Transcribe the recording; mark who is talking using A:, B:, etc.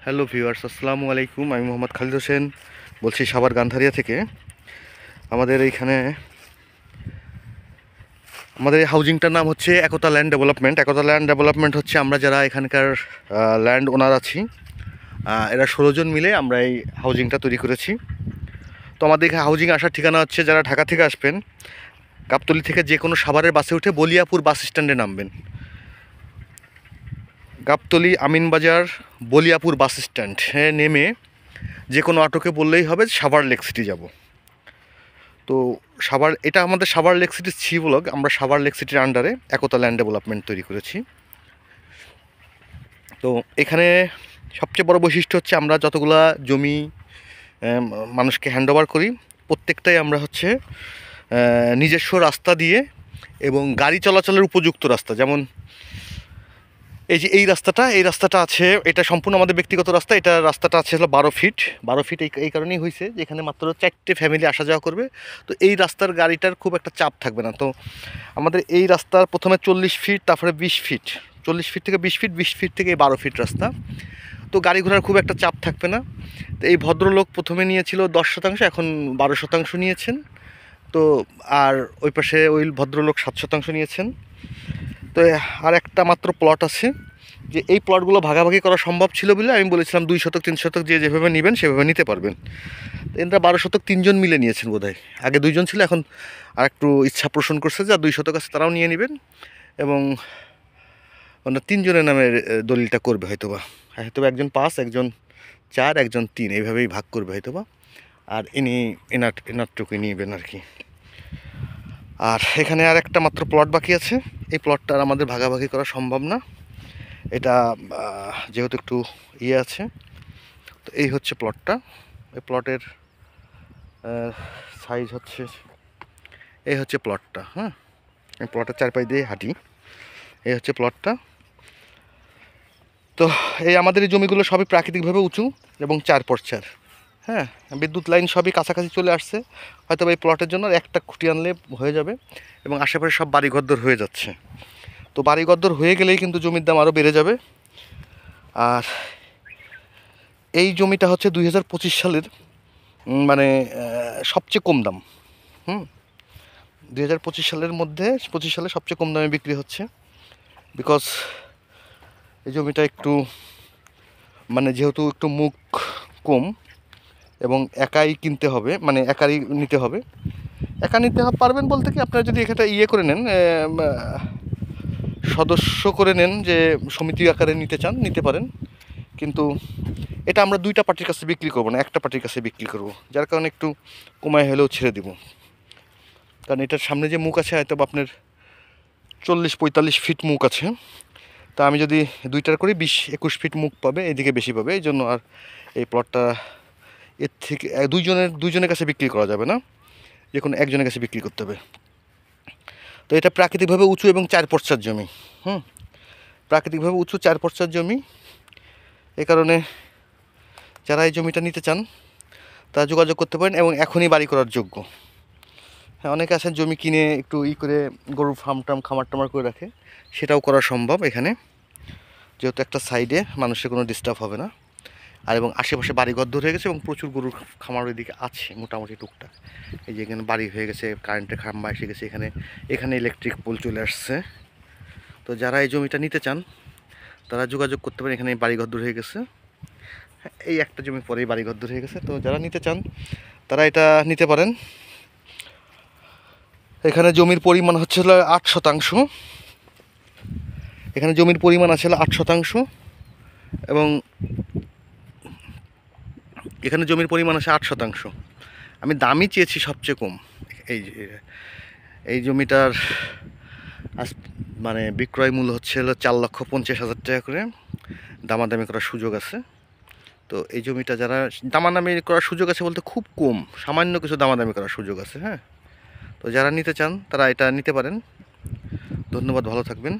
A: Hello viewers, আসসালামু আলাইকুম। আমি মোহাম্মদ খালিদ হোসেন বলছি সাভার গান্ধারিয়া থেকে। আমাদের এইখানে আমাদের এই হাউজিংটার নাম হচ্ছে একতা ল্যান্ড ডেভেলপমেন্ট। একতা ল্যান্ড ডেভেলপমেন্ট হচ্ছে আমরা যারা এখানকার ল্যান্ড ওনার আছি, এরা 16 জন মিলে আমরা এই হাউজিংটা তৈরি করেছি। তো আমাদের এখানে হাউজিং আসার ঠিকানা হচ্ছে, যারা ঢাকা থেকে আসবেন গাবতলী থেকে যে কোনো সাভারের বাসে উঠে বলিয়াপুর বাস স্ট্যান্ডে নামবেন। গাবতলী আমিনবাজার বলিয়াপুর বাস স্ট্যান্ড নেমে যে কোনো অটোকে বললেই হবে সাভার লেক সিটি যাব। তো সাভার, এটা আমাদের সাভার লেক সিটির সি ব্লক। আমরা সাভার লেক সিটির আন্ডারে একতা ল্যান্ড ডেভেলপমেন্ট তৈরি করেছি। তো এখানে সবচেয়ে বড় বৈশিষ্ট্য হচ্ছে আমরা যতগুলা জমি মানুষকে হ্যান্ডওভার করি, প্রত্যেকটাই আমরা হচ্ছে নিজস্ব রাস্তা দিয়ে এবং গাড়ি চলাচলের উপযুক্ত রাস্তা। যেমন এই যে এই রাস্তাটা আছে, এটা সম্পূর্ণ আমাদের ব্যক্তিগত রাস্তা। এটা রাস্তাটা আছে হলো 12 ফিট। এই কারণেই হয়েছে যে এখানে মাত্র 4টে ফ্যামিলি আসা যাওয়া করবে। তো এই রাস্তার গাড়িটার খুব একটা চাপ থাকবে না। তো আমাদের এই রাস্তার প্রথমে 40 ফিট, তারপরে 20 ফিট, 40 ফিট থেকে 20 ফিট, 20 ফিট থেকে 12 ফিট রাস্তা। তো গাড়ি ঘোড়ার খুব একটা চাপ থাকবে না। তো এই ভদ্রলোক প্রথমে নিয়েছিল 10%, এখন 12% নিয়েছেন। তো আর ওই পাশে ওই ভদ্রলোক 7% নিয়েছেন। তো আর একটা মাত্র প্লট আছে, যে এই প্লটগুলো ভাগাভাগি করা সম্ভব ছিল বলে আমি বলেছিলাম 2 শতক 3 শতক যে যেভাবে নেবেন সেভাবে নিতে পারবেন। তো এরা 12 শতক 3 জন মিলে নিয়েছেন বোধহয়। আগে 2 জন ছিল, এখন আর একটু ইচ্ছা পোষণ করছে যে 2 শতক আছে তারাও নিয়ে নেবেন। এবং ওনার 3 জনের নামে দলিলটা করবে হয়তোবা। একজন 5, একজন 4, একজন 3, এইভাবেই ভাগ করবে হয়তোবা। আর এনারটুকুই নিবেন আর কি। আর এখানে আর একটা মাত্র প্লট বাকি আছে। এই প্লটটা আর আমাদের ভাগাভাগি করা সম্ভব না, এটা যেহেতু একটু আছে। তো এই হচ্ছে প্লটটা। এই প্লটের সাইজ হচ্ছে, এই হচ্ছে প্লটটা। হ্যাঁ, এই প্লটের চারপাশ দিয়ে হাঁটি, এই হচ্ছে প্লটটা। তো এই আমাদের এই জমিগুলো সবই প্রাকৃতিকভাবে উঁচু এবং 4x4। হ্যাঁ, বিদ্যুৎ লাইন সবই কাছাকাছি চলে আসছে। হয়তো এই প্লটের জন্য একটা খুঁটি আনলে হয়ে যাবে, এবং আশেপাশে সব বাড়িঘরদর হয়ে যাচ্ছে। তো বাড়িঘরদর হয়ে গেলেই কিন্তু জমির দাম আরও বেড়ে যাবে। আর এই জমিটা হচ্ছে 2025 সালের মানে সবচেয়ে কম দাম। 2025 সালের মধ্যে 25 সালে সবচেয়ে কম দামে বিক্রি হচ্ছে। বিকজ এই জমিটা একটু মানে যেহেতু একটু মুখ কম এবং একাই কিনতে হবে, মানে একাই নিতে হবে। একা নিতে পারবেন বলতে কি, আপনারা যদি এখানটা করে নেন, সদস্য করে নেন, যে সমিতি আকারে নিতে চান নিতে পারেন। কিন্তু এটা আমরা 2টা পার্টির কাছে বিক্রি করবো না, একটা পার্টির কাছে বিক্রি করব, যার কারণে একটু কমায় হলেও ছেড়ে দিব। কারণ এটার সামনে যে মুখ আছে হয়তো আপনার 40-45 ফিট মুখ আছে। তা আমি যদি 2টার করি 20-21 ফিট মুখ পাবে, এদিকে বেশি পাবে। এই জন্য আর এই প্লটটা এর থেকে দুইজনের কাছে বিক্রি করা যাবে না, যে কোনো একজনের কাছে বিক্রি করতে হবে। তো এটা প্রাকৃতিকভাবে উঁচু এবং 4x4 জমি। প্রাকৃতিকভাবে উঁচু 4x4 জমি। এই কারণে যারা এই জমিটা নিতে চান তারা যোগাযোগ করতে পারেন, এবং এখনই বাড়ি করার যোগ্য। হ্যাঁ, অনেকে আছেন জমি কিনে একটু করে গরুর খামার টামার করে রাখে, সেটাও করা সম্ভব এখানে, যেহেতু একটা সাইডে মানুষের কোনো ডিস্টার্ব হবে না। আর এবং আশেপাশে বাড়িঘর হয়ে গেছে এবং প্রচুর গরুর খামার ওইদিকে আছে মোটামুটি টুকটাক। এই যে এখানে বাড়ি হয়ে গেছে, কারেন্টের খাম্বা এসে গেছে, এখানে ইলেকট্রিক পোল চলে আসছে। তো যারা এই জমিটা নিতে চান তারা যোগাযোগ করতে পারেন। এখানে বাড়িঘর হয়ে গেছে, এই একটা জমি পরেই বাড়িঘর হয়ে গেছে। তো যারা নিতে চান তারা এটা নিতে পারেন। এখানে জমির পরিমাণ হচ্ছে 8%। এখানে জমির পরিমাণ আছে 8%, এবং এখানে জমির পরিমাণ আছে 8%। আমি দামই চেয়েছি সবচেয়ে কম। এই জমিটার মানে বিক্রয় মূল্য হচ্ছে 4,50,000 টাকা করে। দামাদামি করার সুযোগ আছে। তো এই জমিটা যারা দামাদামি করার সুযোগ আছে বলতে খুব কম, সামান্য কিছু দামাদামি করার সুযোগ আছে। হ্যাঁ, তো যারা নিতে চান তারা এটা নিতে পারেন। ধন্যবাদ, ভালো থাকবেন।